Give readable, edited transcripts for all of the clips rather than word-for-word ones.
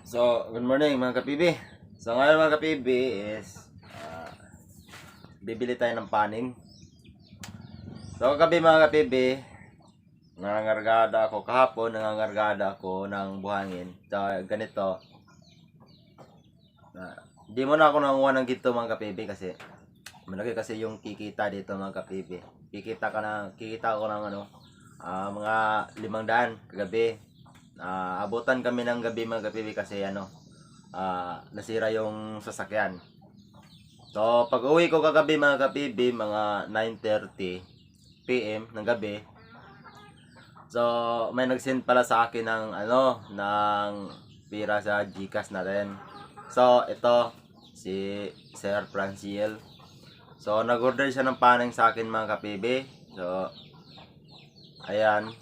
So, good morning mga kapibi. So, ngayon mga kapibi is bibili tayo ng paning. So, kagabi mga kapibi, nangangargada ako kahapon, nangangargada ako ng buhangin. So, ganito. Di mo na ako nanguha ng ginto mga kapibi kasi malaki kasi yung kikita dito mga kapibi. Kikita ako ng mga 500 kagabi. Abutan kami ng gabi mga kapibi kasi nasira yung sasakyan. So pag uwi ko kagabi mga kapibi, mga 9:30 PM ng gabi, so may nag-send pala sa akin ng pira sa GCash na rin. So ito si Sir Franciel. So nag-order siya ng paning sa akin mga kapibi. So ayan.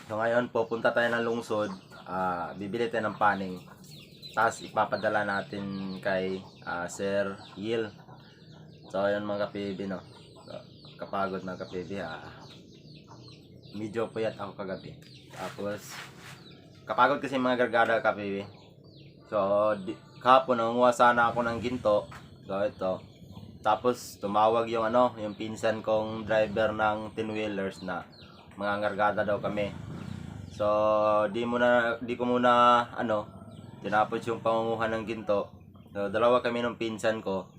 So ngayon pupunta tayo ng lungsod, bibili tayo ng paning. Tapos ipapadala natin kay Sir Yil. So ayun mga kapibi, no. So, kapagod mga kapibi, medyo puyat ako kagabi. Tapos kapagod kasi mga gargada kapibi. So kahapon nanguha sana ako ng ginto. So ito. Tapos tumawag yung yung pinsan kong driver ng 10-wheelers na mga ngargada daw kami. So di ko muna tinapos yung pangunguha ng ginto. So dalawa kami ng pinsan ko.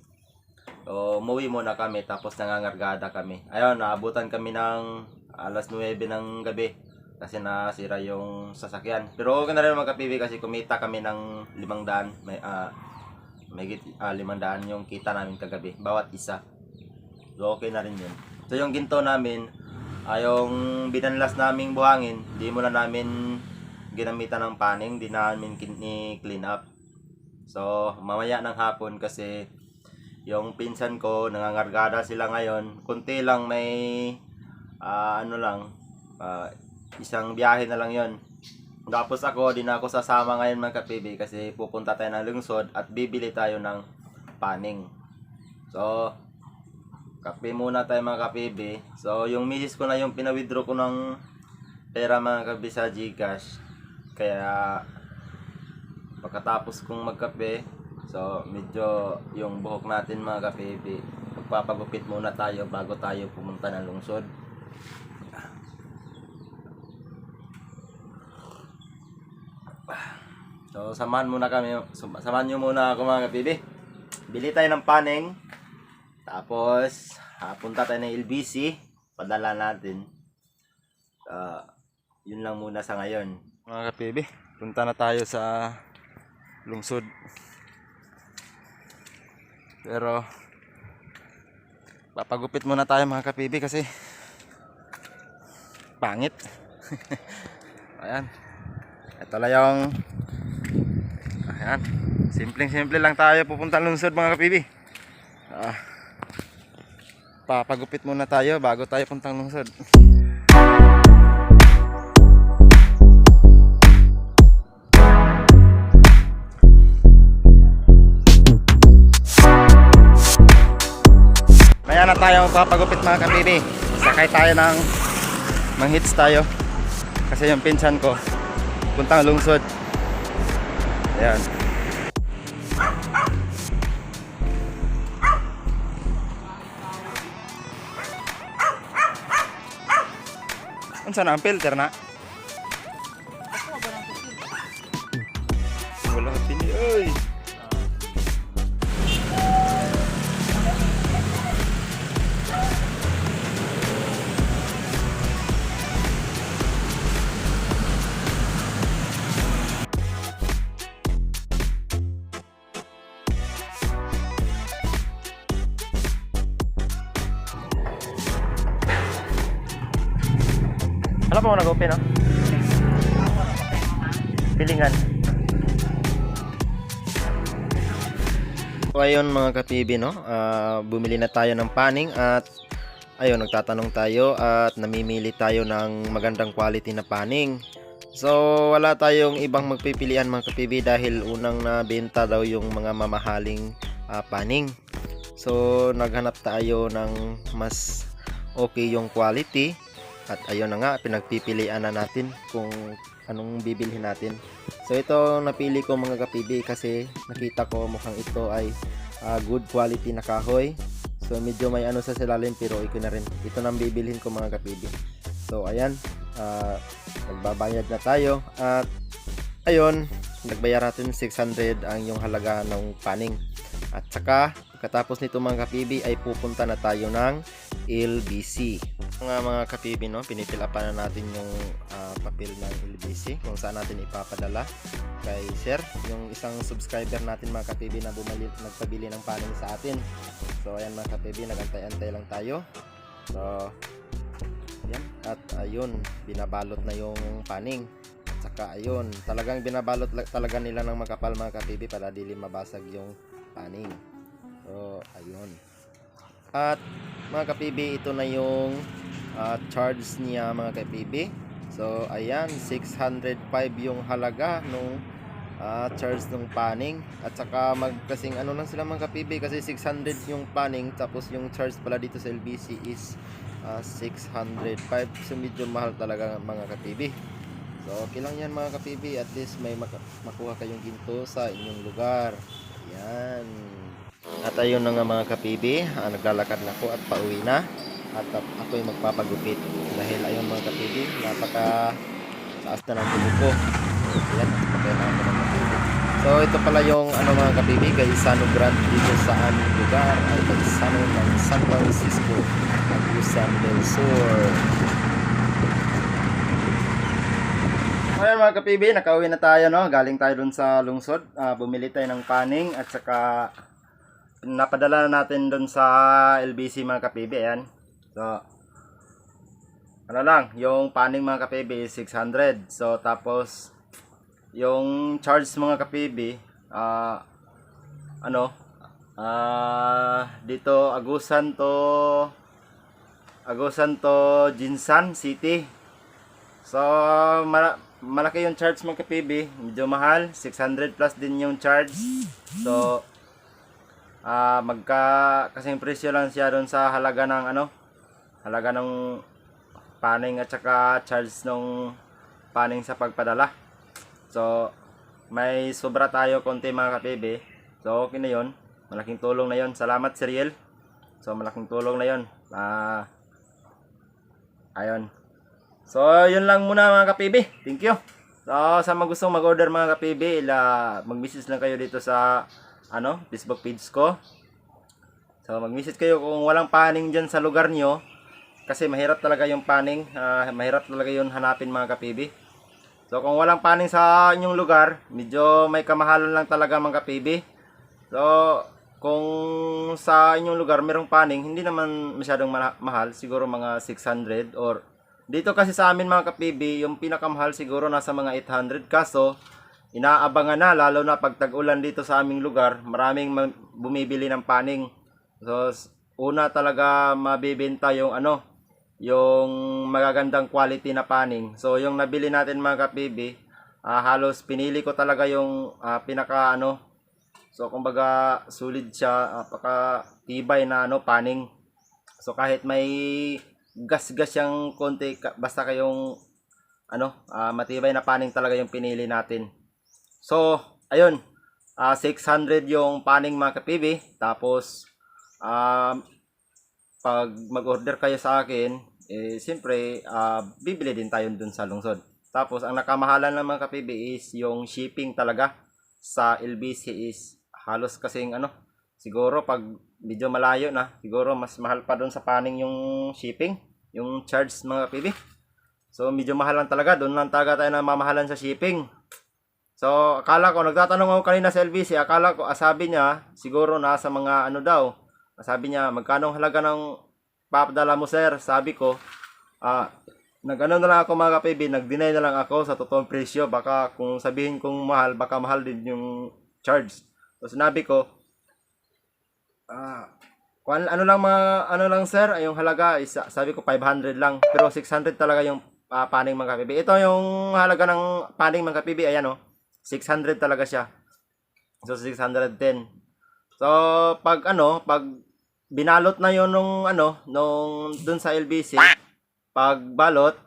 So umuwi muna kami tapos nangangargada kami. Ayun, naabutan kami ng alas 9 ng gabi kasi nasira yung sasakyan. Pero okay na rin mga kapibi kasi kumita kami ng 500. May 500 yung kita namin kagabi bawat isa. So okay na rin yun. So yung ginto namin, yung binanlas naming buhangin, di muna namin ginamitan ng paning, di namin clean up. So mamaya ng hapon kasi yung pinsan ko nangangargada sila ngayon, kunti lang, may isang biyahe na lang yon. Tapos ako, di na ako sasama ngayon mga kapibi kasi pupunta tayo ng lungsod at bibili tayo ng paning. So kape muna tayo mga kapibi. So yung misis ko na yung pinawithdraw ko ng pera mga kapibi sa GCash. Kaya pagkatapos kong magkape, so medyo yung buhok natin mga kapibi, magpapagupit muna tayo bago tayo pumunta ng lungsod. So samahan nyo muna ako mga kapibi. Bili tayo ng paning. Tapos punta tayo ng LBC, padala natin. Yun lang muna sa ngayon mga kapibi. Punta na tayo sa lungsod. Pero papagupit muna tayo mga kapibi kasi pangit. Ayan. Ito lang yung simpleng-simple lang tayo pupunta ng lungsod mga kapibi. Papagupit muna tayo bago tayo puntang lungsod. Maya na tayo papagupit mga kapibi. Sakay tayo ng manghits tayo kasi yung pinsan ko puntang lungsod. Ayan. Unsa na ang filter na? Wala ka pini, oy. Ano pa mo nag-open, no? Pilingan. So ayun mga kapibi, no? Bumili na tayo ng paning at ayun, nagtatanong tayo at namimili tayo ng magandang quality na paning. So wala tayong ibang magpipilian mga kapibi dahil unang nabenta daw yung mga mamahaling paning. So naghanap tayo ng mas okay yung quality. At ayun na nga, pinagpipilian na natin kung anong bibilhin natin. So ito napili ko mga kapibi kasi nakita ko mukhang ito ay good quality na kahoy. So medyo may ano sa silalim pero ito na rin. Ito nang bibilhin ko mga kapibi. So ayan, magbabayad na tayo at ayun, nagbayar natin 600 ang yung halaga ng paning. At saka pagkatapos nito mga kapibi ay pupunta na tayo ng LBC. Mga kapibi, no, pinipilapan na natin yung papel ng LBC kung saan natin ipapadala kay sir, yung isang subscriber natin mga kapibi na nagpabili ng paning sa atin. So ayan mga kapibi, nagantay-antay lang tayo. So ayan, at ayun, binabalot na yung paning. At saka ayun, talagang binabalot talaga nila ng makapal mga kapibi para dili mabasag yung paning. So ayun. At mga kapibi, ito na yung charge niya mga kapibi. So ayan, 605 yung halaga nung charge ng paning. At saka magkasing ano lang sila mga kapibi kasi 600 yung paning tapos yung charge pala dito sa LBC is 605. So medyo mahal talaga mga kapibi. So okay lang yan mga kapibi, at least may makuha kayong ginto sa inyong lugar. Ayan. At ayun na nga mga kapibi, naglalakad na ako at pauwi na. At ako'y magpapagupit dahil ayun mga kapibi, napaka taas na ng dugo ko. Ayan, patay na ako ng kapibi. So ito pala yung ano mga kapibi, Gaisano Grande dito sa aming lugar ay Gaisano ng San Francisco, Agusan del Sur. Ayan mga kapibi, nakauwi na tayo, no? Galing tayo dun sa lungsod, bumili tayo ng paning at saka napadala na natin dun sa LBC mga kapibi. Ayan. So ano lang, yung paning mga kapibi is 600. So tapos yung charge mga kapibi dito Agusan to Jinsan City. So malaki yung charge mga kapibi, medyo mahal, 600 plus din yung charge. So kasing presyo lang siya doon sa halaga ng paning at saka charge ng paning sa pagpadala. So may sobra tayo konti mga kapibi. So okay na yun, malaking tulong na yun. Salamat Sir Riel. So malaking tulong na yun. Ayun. So yun lang muna mga kapibi. Thank you. So sa mga gustong mag-order mga kapibi, mag-message lang kayo dito sa Facebook page ko. So mag-message kayo kung walang paning dyan sa lugar nyo, kasi mahirap talaga yung paning, mahirap talaga yun hanapin mga kapibi. So kung walang paning sa inyong lugar, medyo may kamahalan lang talaga mga kapibi. So kung sa inyong lugar merong paning, hindi naman masyadong mahal, siguro mga 600, or dito kasi sa amin mga kapibi, yung pinakamahal siguro nasa mga 800. Kaso inaabangan na, lalo na pag tag-ulan dito sa aming lugar, maraming bumibili ng paning. So una talaga mabibenta yung yung magagandang quality na paning. So yung nabili natin mga kapibi, halos pinili ko talaga yung pinaka so kumbaga solid siya, napaka tibay na paning. So kahit may gas-gas yung konti, basta kayong matibay na paning talaga yung pinili natin. So ayun, 600 yung paning mga kapibi. Tapos pag mag-order kayo sa akin, siyempre bibili din tayo dun sa lungsod. Tapos ang nakamahalan ng mga kapibi is yung shipping talaga sa LBC is halos kasing siguro pag medyo malayo na, siguro mas mahal pa dun sa paning yung shipping, yung charge mga kapibi. So medyo mahal lang talaga, dun lang talaga tayo na mamahalan sa shipping. So akala ko, nagtatanong ako kanina sa LBC, akala ko, sabi niya siguro nasa mga sabi niya, magkano halaga ng papadala mo sir? Sabi ko, na lang ako mga kapibi, nag-deny na lang ako sa totoong presyo. Baka kung sabihin kong mahal, baka mahal din yung charge. So sinabi ko, lang sir, yung halaga is, sabi ko 500 lang. Pero 600 talaga yung paning mga kapibi. Ito yung halaga ng paning mga kapibi, ayan 600 talaga siya. So 610. So pag binalot na yon nung dun sa LBC, pag balot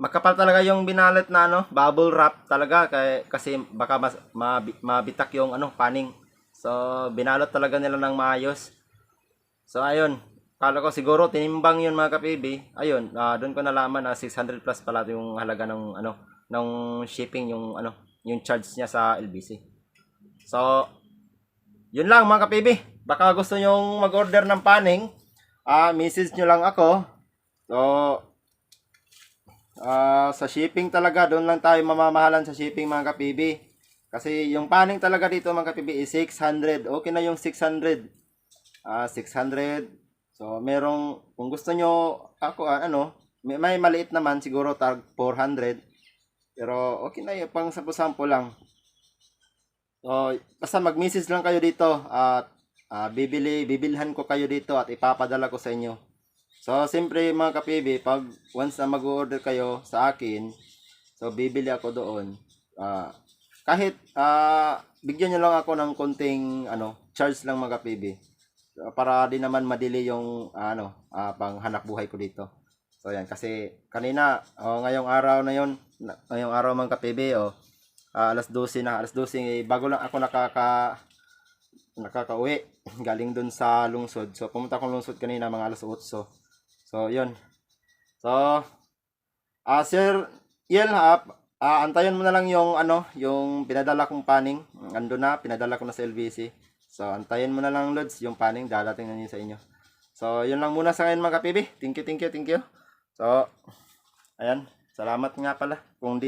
makapal talaga yung binalot na ano, bubble wrap talaga kasi baka mabitak yung ano, paning. So binalot talaga nila ng maayos. So ayun, kala ko siguro tinimbang yun mga kapibi. Ayun, doon ko nalaman na 600 plus pala yung halaga ng ano, ng shipping yung ano, yung charge niya sa LBC. So yun lang mga kapibi. Baka gusto nyong mag-order ng paning, message nyo lang ako. So sa shipping talaga, doon lang tayo mamamahalan sa shipping mga kapibi. Kasi yung paning talaga dito mga kapibi is 600. Okay na yung 600. 600. So merong, kung gusto nyo, ako ano, may maliit naman siguro tag 400. Pero okay na yun, pang sampo-sampo lang. So basta mag-message lang kayo dito at bibilhan ko kayo dito at ipapadala ko sa inyo. So, siyempre mga kapibi, pag once na mag-order kayo sa akin, so bibili ako doon. Kahit bigyan nyo lang ako ng konting ano, charge lang mga kapibi. Para din naman madili yung pang hanap buhay ko dito. So, yan. Kasi kanina, ngayong araw na yon, ngayong araw mga kapibi, alas 12 na, alas 12, bago lang ako nakakauwi galing dun sa lungsod. So, pumunta akong lungsod kanina mga alas 8. So, yun. So, Sir Yel, antayin mo na lang yung ano, yung pinadala kong paning. Ando na, pinadala ko na sa LBC. So, antayin mo na lang, Lods, yung paning dadating na yun sa inyo. So, yun lang muna sa ngayon mga kapibi. Thank you. So, ayan, salamat nga pala. Kung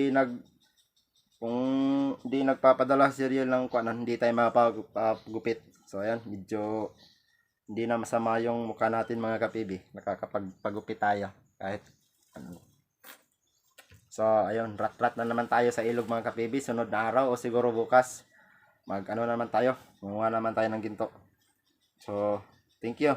di nagpapadala si Riel ng kuan, hindi tayo mapagupit. So, ayan, medyo hindi na masama yung mukha natin mga kapibi. Nakakapagpagupit tayo kahit ano. So ayun, rat na naman tayo sa ilog mga kapibi. Sunod na araw o siguro bukas naman tayo, gumawa naman tayo ng ginto. So thank you.